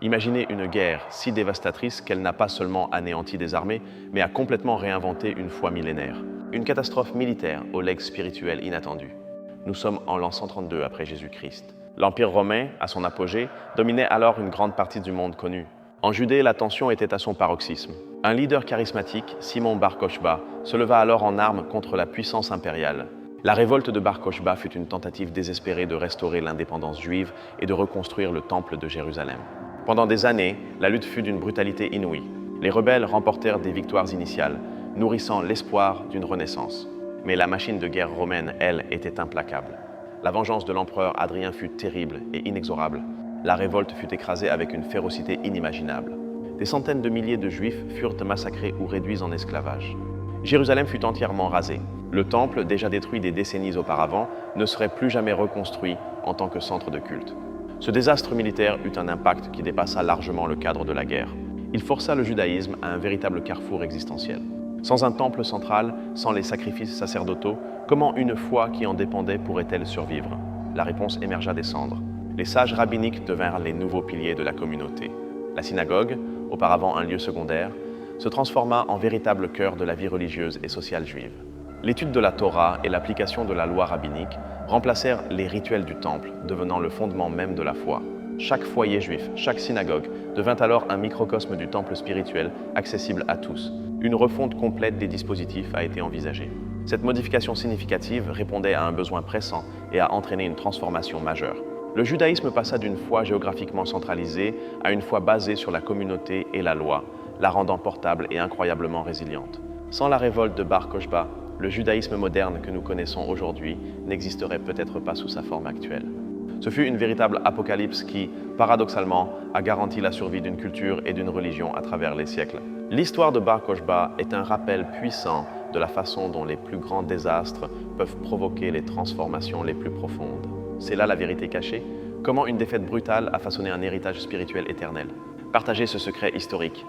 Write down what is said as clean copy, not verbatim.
Imaginez une guerre si dévastatrice qu'elle n'a pas seulement anéanti des armées, mais a complètement réinventé une foi millénaire. Une catastrophe militaire au legs spirituel inattendu. Nous sommes en l'an 132 après Jésus-Christ. L'Empire romain, à son apogée, dominait alors une grande partie du monde connu. En Judée, la tension était à son paroxysme. Un leader charismatique, Simon Bar Kokhba, se leva alors en armes contre la puissance impériale. La révolte de Bar Kokhba fut une tentative désespérée de restaurer l'indépendance juive et de reconstruire le temple de Jérusalem. Pendant des années, la lutte fut d'une brutalité inouïe. Les rebelles remportèrent des victoires initiales, nourrissant l'espoir d'une renaissance. Mais la machine de guerre romaine, elle, était implacable. La vengeance de l'empereur Adrien fut terrible et inexorable. La révolte fut écrasée avec une férocité inimaginable. Des centaines de milliers de Juifs furent massacrés ou réduits en esclavage. Jérusalem fut entièrement rasée. Le temple, déjà détruit des décennies auparavant, ne serait plus jamais reconstruit en tant que centre de culte. Ce désastre militaire eut un impact qui dépassa largement le cadre de la guerre. Il força le judaïsme à un véritable carrefour existentiel. Sans un temple central, sans les sacrifices sacerdotaux, comment une foi qui en dépendait pourrait-elle survivre? La réponse émergea des cendres. Les sages rabbiniques devinrent les nouveaux piliers de la communauté. La synagogue, auparavant un lieu secondaire, se transforma en véritable cœur de la vie religieuse et sociale juive. L'étude de la Torah et l'application de la loi rabbinique remplacèrent les rituels du temple, devenant le fondement même de la foi. Chaque foyer juif, chaque synagogue devint alors un microcosme du temple spirituel accessible à tous. Une refonte complète des dispositifs a été envisagée. Cette modification significative répondait à un besoin pressant et a entraîné une transformation majeure. Le judaïsme passa d'une foi géographiquement centralisée à une foi basée sur la communauté et la loi, la rendant portable et incroyablement résiliente. Sans la révolte de Bar Kokhba, le judaïsme moderne que nous connaissons aujourd'hui n'existerait peut-être pas sous sa forme actuelle. Ce fut une véritable apocalypse qui, paradoxalement, a garanti la survie d'une culture et d'une religion à travers les siècles. L'histoire de Bar Kokhba est un rappel puissant de la façon dont les plus grands désastres peuvent provoquer les transformations les plus profondes. C'est là la vérité cachée, comment une défaite brutale a façonné un héritage spirituel éternel. Partagez ce secret historique.